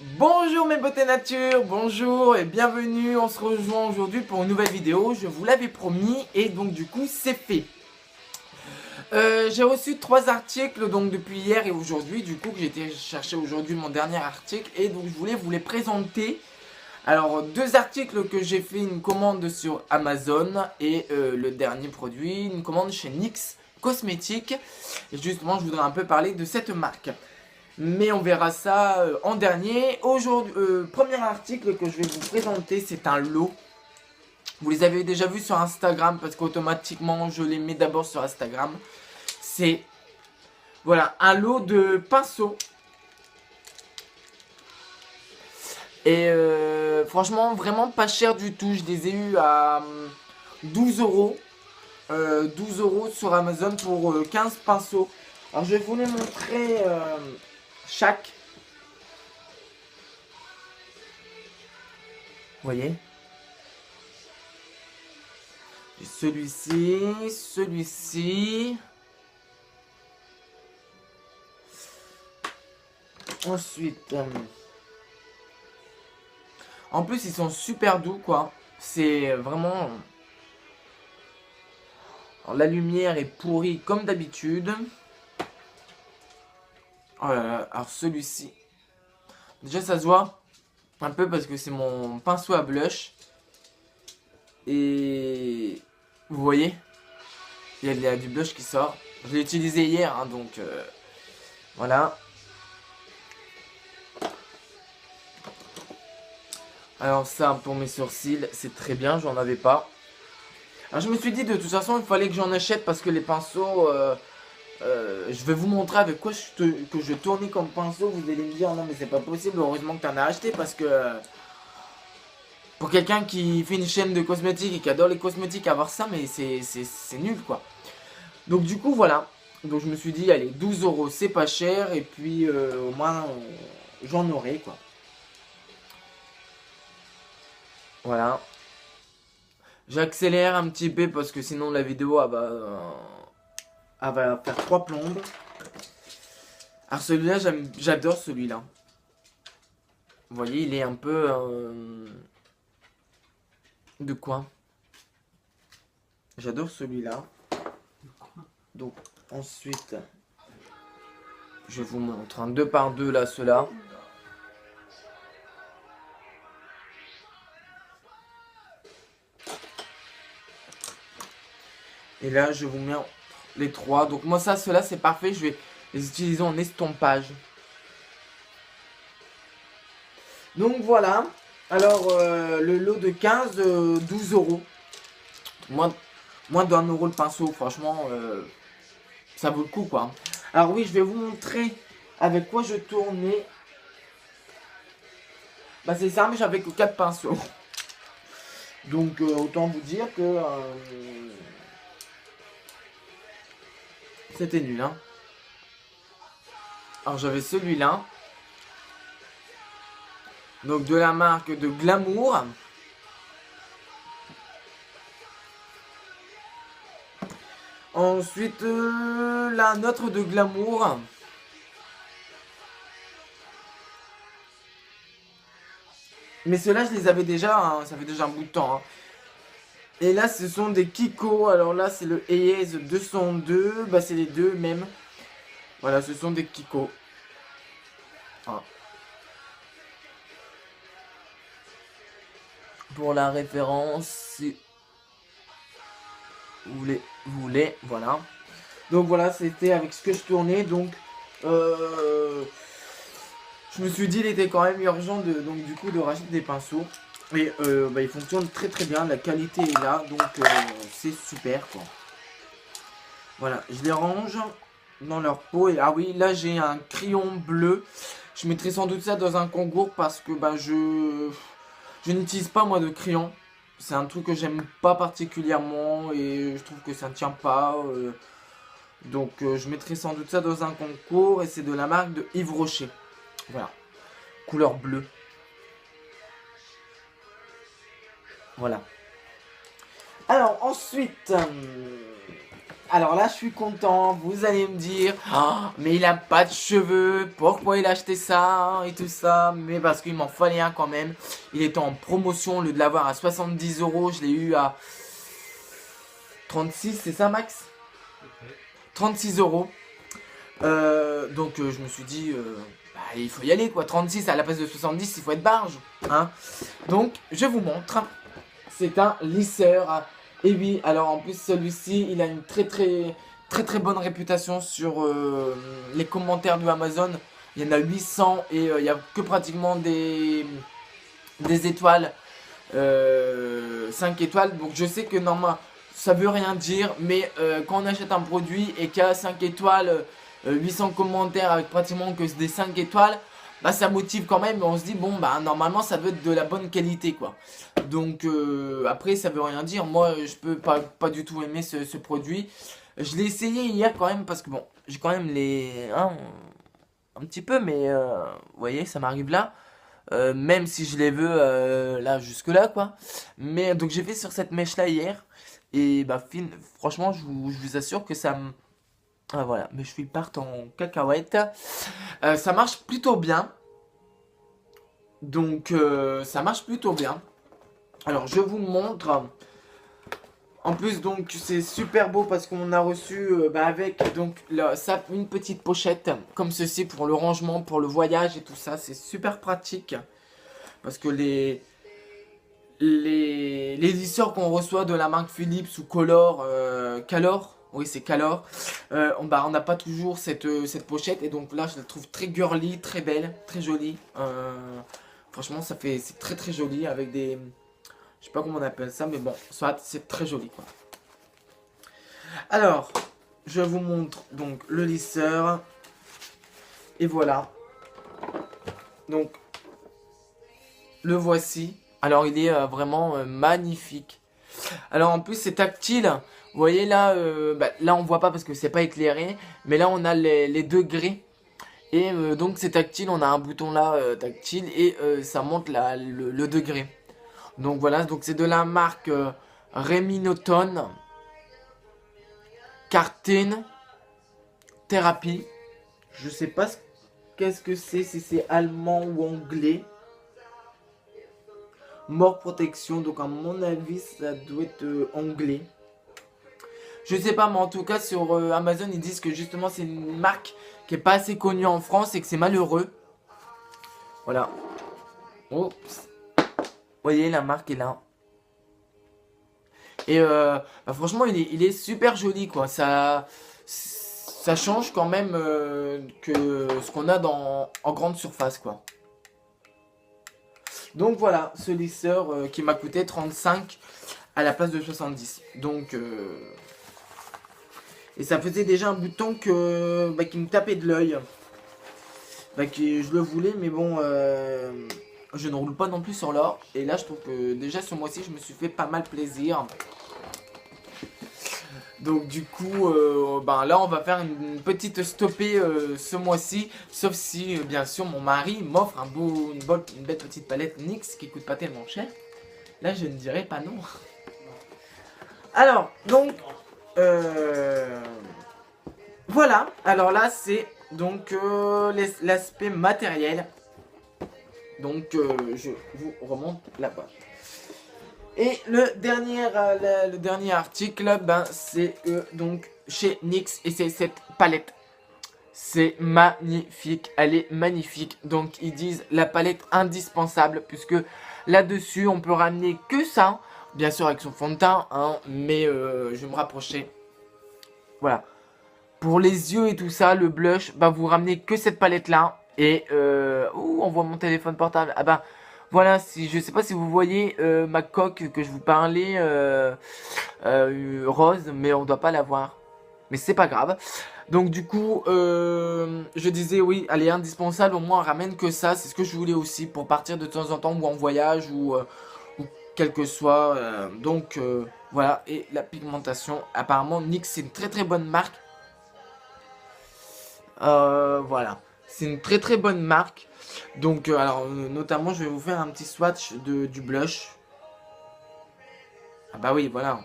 Bonjour mes beautés nature, bonjour et bienvenue, on se rejoint aujourd'hui pour une nouvelle vidéo, je vous l'avais promis et donc du coup c'est fait. J'ai reçu 3 articles donc depuis hier et aujourd'hui, du coup que j'ai été chercher aujourd'hui mon dernier article et donc je voulais vous les présenter. Alors 2 articles que j'ai fait une commande sur Amazon et le dernier produit, une commande chez NYX Cosmétiques. Et justement je voudrais un peu parler de cette marque. Mais on verra ça en dernier. Aujourd'hui, premier article que je vais vous présenter, c'est un lot. Vous les avez déjà vus sur Instagram parce qu'automatiquement je les mets d'abord sur Instagram. C'est voilà un lot de pinceaux. Et franchement vraiment pas cher du tout. Je les ai eu à 12 euros. 12 euros sur Amazon pour 15 pinceaux. Alors je vais vous les montrer chaque. Vous voyez? Celui-ci, celui-ci. Ensuite, en plus ils sont super doux quoi. C'est vraiment. Alors, la lumière est pourrie comme d'habitude. Oh là là, alors celui-ci. Déjà ça se voit un peu parce que c'est mon pinceau à blush. Et vous voyez, il y a du blush qui sort. Je l'ai utilisé hier, hein, donc voilà. Alors ça, pour mes sourcils, c'est très bien, j'en avais pas. Alors je me suis dit, de toute façon, il fallait que j'en achète parce que les pinceaux, je vais vous montrer avec quoi que je tournais comme pinceau. Vous allez me dire, non mais c'est pas possible, heureusement que tu en as acheté parce que... pour quelqu'un qui fait une chaîne de cosmétiques et qui adore les cosmétiques, avoir ça, mais c'est nul quoi. Donc du coup voilà, donc je me suis dit allez 12 euros c'est pas cher et puis au moins j'en aurai quoi. Voilà. J'accélère un petit peu parce que sinon la vidéo elle va faire 3 plombes. Alors celui-là j'adore celui-là. Vous voyez il est un peu... de quoi? J'adore celui-là. Donc ensuite... je vous montre un 2 par 2 là, ceux-là. Et là, je vous mets les 3. Donc moi, ça, ceux-là, c'est parfait. Je vais les utiliser en estompage. Donc voilà. Alors, le lot de 15, 12 euros. Moins d'1 euro le pinceau. Franchement, ça vaut le coup, quoi. Alors oui, je vais vous montrer avec quoi je tournais. Bah c'est ça, mais j'avais que 4 pinceaux. Donc autant vous dire que c'était nul. Hein. Alors j'avais celui-là. Donc de la marque de Glamour. Ensuite, la nôtre de Glamour. Mais ceux-là, je les avais déjà, hein, ça fait déjà un bout de temps. Hein. Et là, ce sont des Kiko. Alors là, c'est le Hayes 202. Bah, c'est les deux même. Voilà, ce sont des Kiko. Ah. Pour la référence, si vous voulez, voilà. Donc voilà, c'était avec ce que je tournais. Donc, je me suis dit, il était quand même urgent donc du coup de racheter des pinceaux. Et bah, ils fonctionnent très très bien, la qualité est là, donc c'est super quoi. Voilà, je les range dans leur pot. Et ah oui, là j'ai un crayon bleu. Je mettrai sans doute ça dans un concours parce que bah, je n'utilise pas moi de crayon. C'est un truc que j'aime pas particulièrement et je trouve que ça ne tient pas. Donc je mettrai sans doute ça dans un concours et c'est de la marque de Yves Rocher. Voilà, couleur bleue. Voilà. Alors ensuite, alors là je suis content. Vous allez me dire, oh, mais il a pas de cheveux, pourquoi il a acheté ça et tout ça. Mais parce qu'il m'en fallait un quand même. Il était en promotion, au lieu de l'avoir à 70 €, je l'ai eu à 36, c'est ça Max? 36 €. Donc je me suis dit, bah, il faut y aller quoi. 36 à la place de 70, il faut être barge. Hein. Donc je vous montre. C'est un lisseur. Et oui, alors en plus celui-ci, il a une très bonne réputation sur les commentaires de Amazon. Il y en a 800 et il n'y a que pratiquement des étoiles. 5 étoiles. Donc je sais que normalement, ça veut rien dire. Mais quand on achète un produit et qu'il y a 5 étoiles, 800 commentaires avec pratiquement que des 5 étoiles, bah ça motive quand même, on se dit bon bah normalement ça veut être de la bonne qualité quoi. Donc après ça veut rien dire, moi je peux pas du tout aimer ce produit. Je l'ai essayé hier quand même parce que bon, j'ai quand même les hein, un petit peu mais vous voyez ça m'arrive là. Même si je les veux là jusque là quoi. Mais donc j'ai fait sur cette mèche là hier et bah franchement je vous assure que ça me ah, voilà, mes cheveux partent en cacahuète. Ça marche plutôt bien. Donc, ça marche plutôt bien. Alors, je vous montre. En plus, donc, c'est super beau parce qu'on a reçu avec donc une petite pochette comme ceci pour le rangement, pour le voyage et tout ça. C'est super pratique. Parce que les lisseurs qu'on reçoit de la marque Philips ou Calor, oui c'est Calor, on n'a pas toujours cette pochette et donc là je la trouve très girly, très belle, très jolie. Franchement c'est très joli avec des, je sais pas comment on appelle ça mais bon, soit c'est très joli quoi. Alors je vous montre donc le lisseur et voilà. Donc le voici. Alors il est vraiment magnifique. Alors en plus c'est tactile. Vous voyez là, là on voit pas parce que c'est pas éclairé. Mais là on a les degrés. Et donc c'est tactile, on a un bouton là tactile et ça monte le degré. Donc voilà, donc c'est de la marque Remington Carten Therapy. Je sais pas qu'est-ce que c'est, si c'est allemand ou anglais. Mort protection, donc à mon avis ça doit être anglais. Je sais pas mais en tout cas sur Amazon ils disent que justement c'est une marque qui est pas assez connue en France et que c'est malheureux. Voilà. Oups. Vous voyez la marque est là. Et franchement il est super joli quoi. Ça change quand même que ce qu'on a en grande surface quoi. Donc voilà, ce lisseur qui m'a coûté 35 à la place de 70. Donc, et ça faisait déjà un bout de temps qui me tapait de l'œil. Je le voulais, mais bon, je ne roule pas non plus sur l'or. Et là, je trouve que déjà ce mois-ci, je me suis fait pas mal plaisir. Donc du coup, là on va faire une petite stoppée ce mois-ci. Sauf si, bien sûr, mon mari m'offre une belle petite palette NYX qui coûte pas tellement cher. Là, je ne dirais pas non. Alors, donc, voilà. Alors là, c'est donc l'aspect matériel. Donc, je vous remonte là-bas. Et le dernier article, c'est donc chez NYX et c'est cette palette. C'est magnifique, elle est magnifique. Donc ils disent la palette indispensable puisque là-dessus on peut ramener que ça. Bien sûr avec son fond de teint, hein, mais je vais me rapprocher. Voilà. Pour les yeux et tout ça, le blush, vous ramenez que cette palette là. Et on voit mon téléphone portable. Ah voilà, je sais pas si vous voyez ma coque que je vous parlais rose, mais on doit pas la voir. Mais c'est pas grave. Donc du coup, je disais oui, elle est indispensable, au moins on ramène que ça. C'est ce que je voulais aussi pour partir de temps en temps ou en voyage ou quel que soit. Voilà, et la pigmentation, apparemment NYX c'est une très bonne marque. Voilà, c'est une très bonne marque. Donc alors notamment je vais vous faire un petit swatch du blush. Ah bah oui voilà.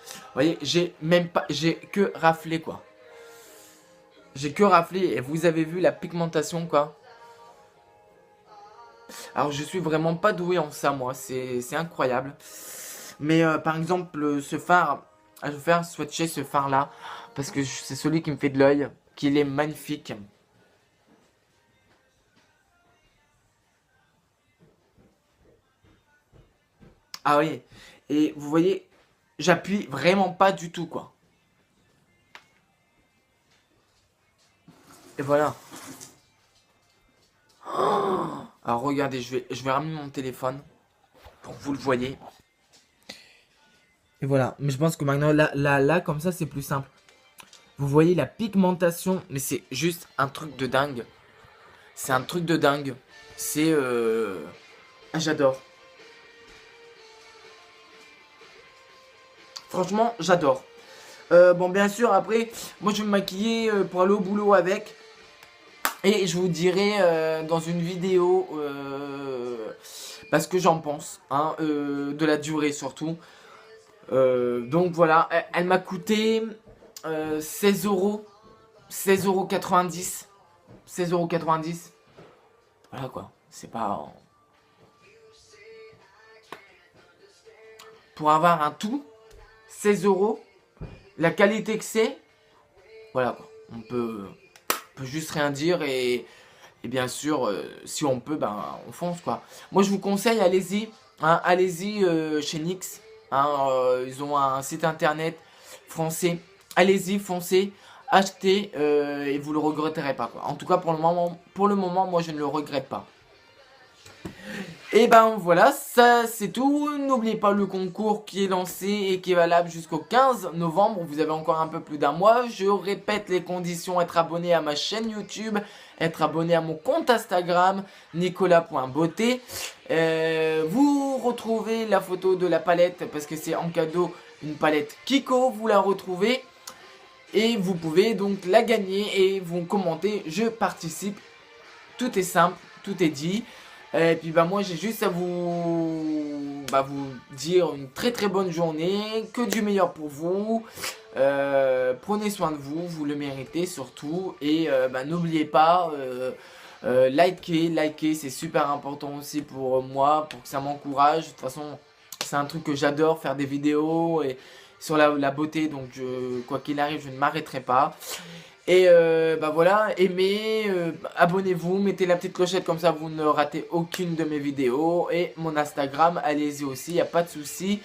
Vous voyez, j'ai que raflé quoi. J'ai que raflé et vous avez vu la pigmentation quoi. Alors je suis vraiment pas doué en ça moi, c'est incroyable. Mais par exemple ce phare, je vais faire swatcher ce phare là. Parce que c'est celui qui me fait de l'œil, qu'il est magnifique. Ah oui, et vous voyez, j'appuie vraiment pas du tout quoi. Et voilà. Alors regardez, je vais ramener mon téléphone pour que vous le voyez. Et voilà, mais je pense que maintenant là comme ça c'est plus simple. Vous voyez la pigmentation, mais c'est juste un truc de dingue. C'est un truc de dingue. C'est ah, j'adore. Franchement, j'adore. Bon, bien sûr, après, moi je vais me maquiller pour aller au boulot avec. Et je vous dirai dans une vidéo ce que j'en pense, hein, de la durée surtout. Donc voilà, elle m'a coûté 16 euros, 16,90 €. 16,90 €. Voilà quoi, c'est pas... Pour avoir un tout, 16 euros, la qualité que c'est, voilà quoi, on peut juste rien dire et bien sûr, si on peut, ben on fonce quoi. Moi je vous conseille, allez-y, hein, allez-y chez NYX, hein, ils ont un site internet français, allez-y, foncez, achetez et vous le regretterez pas quoi. En tout cas pour le moment, moi je ne le regrette pas. Et ben voilà, ça c'est tout. N'oubliez pas le concours qui est lancé et qui est valable jusqu'au 15 novembre. Vous avez encore un peu plus d'un mois. Je répète les conditions: être abonné à ma chaîne YouTube, être abonné à mon compte Instagram, nicolas.beauté. Vous retrouvez la photo de la palette parce que c'est en cadeau une palette Kiko. Vous la retrouvez et vous pouvez donc la gagner et vous commentez. Je participe. Tout est simple, tout est dit. Et puis bah moi j'ai juste à vous dire une très très bonne journée, que du meilleur pour vous, prenez soin de vous, vous le méritez surtout, et n'oubliez pas, likez, c'est super important aussi pour moi, pour que ça m'encourage. De toute façon c'est un truc que j'adore, faire des vidéos et sur la beauté, donc quoi qu'il arrive je ne m'arrêterai pas. Et voilà, aimez, abonnez-vous, mettez la petite clochette comme ça vous ne ratez aucune de mes vidéos. Et mon Instagram, allez-y aussi, il n'y a pas de souci.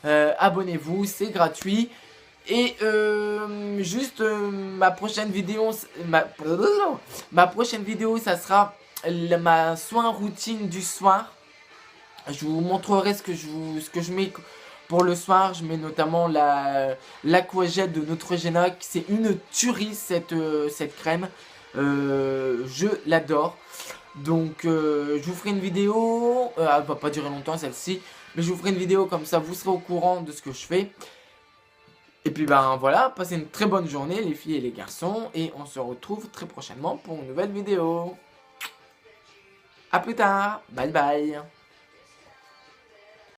Abonnez-vous, c'est gratuit. Et ma prochaine vidéo, ma prochaine vidéo, ça sera ma soin routine du soir. Je vous montrerai ce que je mets pour le soir. Je mets notamment l'aquagel de Neutrogena. C'est une tuerie cette crème. Je l'adore. Donc je vous ferai une vidéo. Elle va pas durer longtemps celle-ci. Mais je vous ferai une vidéo comme ça. Vous serez au courant de ce que je fais. Et puis ben voilà. Passez une très bonne journée les filles et les garçons. Et on se retrouve très prochainement pour une nouvelle vidéo. A plus tard. Bye bye.